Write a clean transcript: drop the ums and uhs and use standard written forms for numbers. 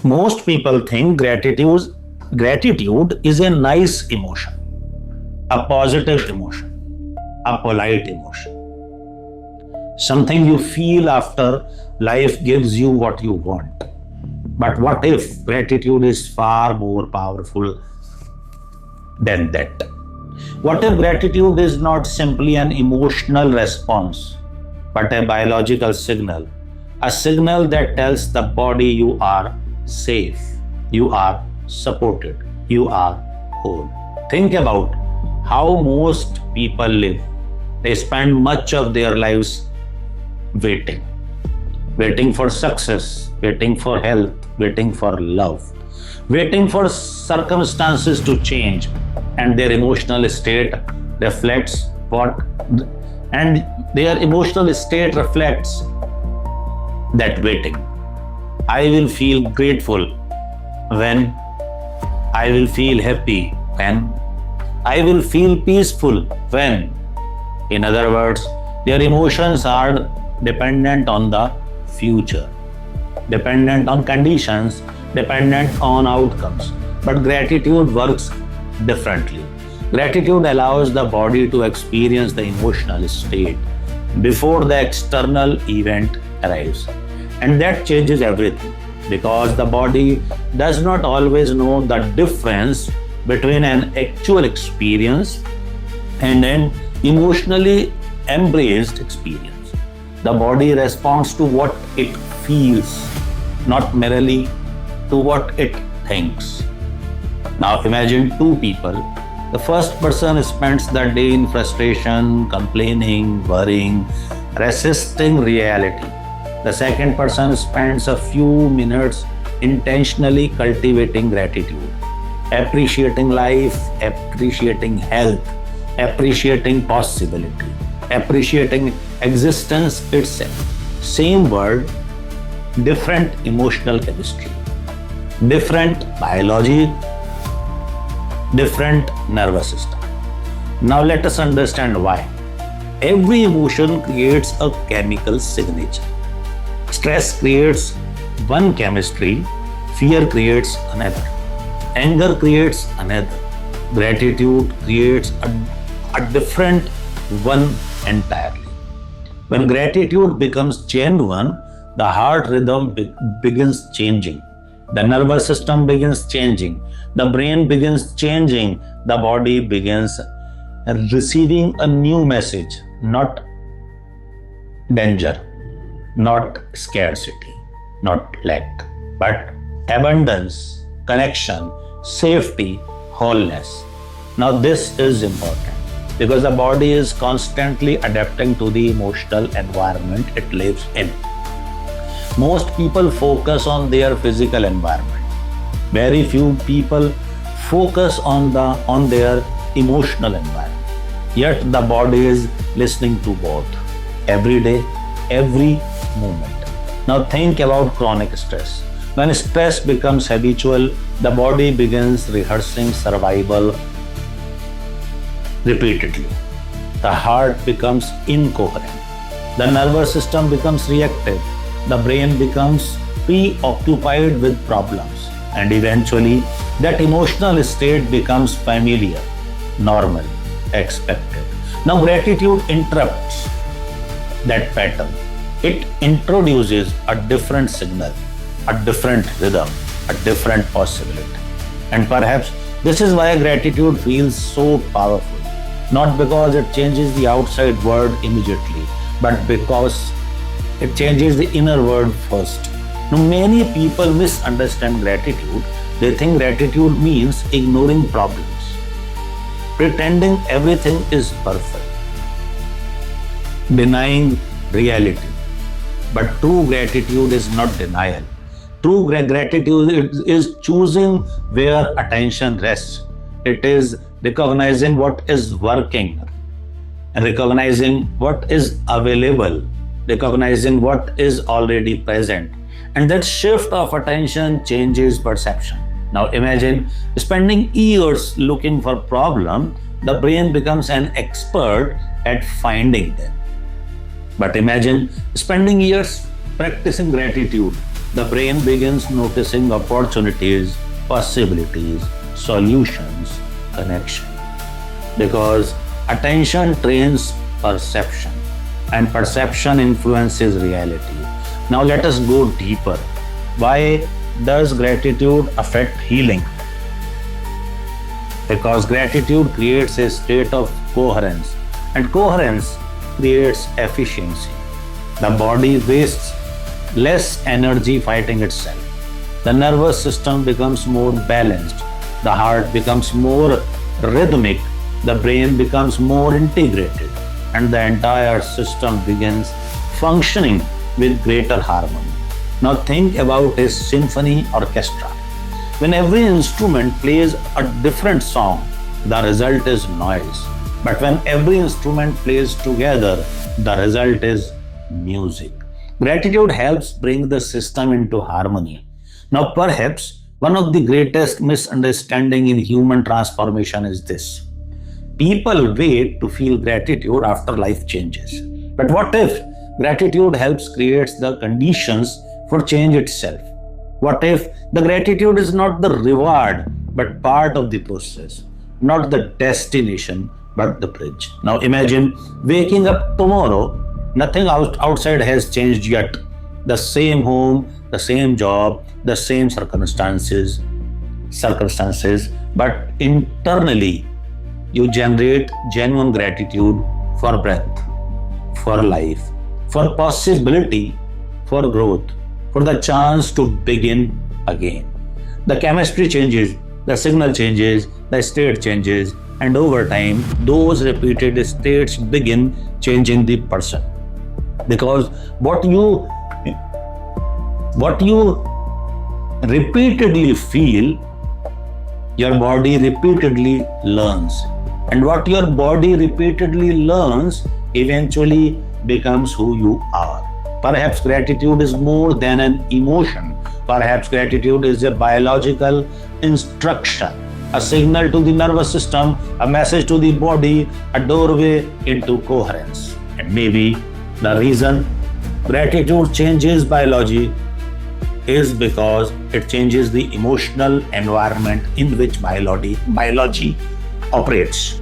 Most people think gratitude is a nice emotion, a positive emotion, a polite emotion, something you feel after life gives you what you want. But what if gratitude is far more powerful than that? What if gratitude is not simply an emotional response, but a biological signal? A signal that tells the body you are safe, you are supported, you are whole. Think about how most people live. They spend much of their lives waiting for success, waiting for health, waiting for love, waiting for circumstances to change, and their emotional state reflects that waiting. I will feel grateful when I will feel happy, when I will feel peaceful, when. In other words, their emotions are dependent on the future, dependent on conditions, dependent on outcomes. But gratitude works differently. Gratitude allows the body to experience the emotional state before the external event arrives. And that changes everything, because the body does not always know the difference between an actual experience and an emotionally embraced experience. The body responds to what it feels, not merely to what it thinks. Now imagine two people. The first person spends the day in frustration, complaining, worrying, resisting reality. The second person spends a few minutes intentionally cultivating gratitude, appreciating life, appreciating health, appreciating possibility, appreciating existence itself. Same word, different emotional chemistry, different biology, different nervous system. Now let us understand why. Every emotion creates a chemical signature. Stress creates one chemistry, fear creates another, anger creates another, gratitude creates a different one entirely. When gratitude becomes genuine, the heart rhythm begins changing, the nervous system begins changing, the brain begins changing, the body begins receiving a new message, not danger, not scarcity, not lack, but abundance, connection, safety, wholeness. Now this is important because the body is constantly adapting to the emotional environment it lives in. Most people focus on their physical environment. Very few people focus on their emotional environment. Yet the body is listening to both every day, every moment. Now think about chronic stress. When stress becomes habitual, the body begins rehearsing survival repeatedly. The heart becomes incoherent. The nervous system becomes reactive. The brain becomes preoccupied with problems. And eventually, that emotional state becomes familiar, normal, expected. Now gratitude interrupts that pattern. It introduces a different signal, a different rhythm, a different possibility. And perhaps this is why gratitude feels so powerful. Not because it changes the outside world immediately, but because it changes the inner world first. Now, many people misunderstand gratitude. They think gratitude means ignoring problems, pretending everything is perfect, denying reality. But true gratitude is not denial. True gratitude is choosing where attention rests. It is recognizing what is working, recognizing what is available, recognizing what is already present. And that shift of attention changes perception. Now imagine spending years looking for problems, the brain becomes an expert at finding them. But imagine spending years practicing gratitude, the brain begins noticing opportunities, possibilities, solutions, connection. Because attention trains perception and perception influences reality. Now let us go deeper. Why does gratitude affect healing? Because gratitude creates a state of coherence, and coherence creates efficiency. The body wastes less energy fighting itself. The nervous system becomes more balanced. The heart becomes more rhythmic. The brain becomes more integrated. And the entire system begins functioning with greater harmony. Now think about a symphony orchestra. When every instrument plays a different song, the result is noise. But when every instrument plays together, the result is music. Gratitude helps bring the system into harmony. Now perhaps one of the greatest misunderstandings in human transformation is this. People wait to feel gratitude after life changes. But what if gratitude helps create the conditions for change itself? What if the gratitude is not the reward but part of the process, not the destination but the bridge? Now imagine waking up tomorrow, nothing outside has changed yet. The same home, the same job, the same circumstances, but internally you generate genuine gratitude for breath, for life, for possibility, for growth, for the chance to begin again. The chemistry changes, the signal changes, the state changes, and over time, those repeated states begin changing the person. Because what you repeatedly feel, your body repeatedly learns. And what your body repeatedly learns eventually becomes who you are. Perhaps gratitude is more than an emotion. Perhaps gratitude is a biological instruction, a signal to the nervous system, a message to the body, a doorway into coherence. And maybe the reason gratitude changes biology is because it changes the emotional environment in which biology operates.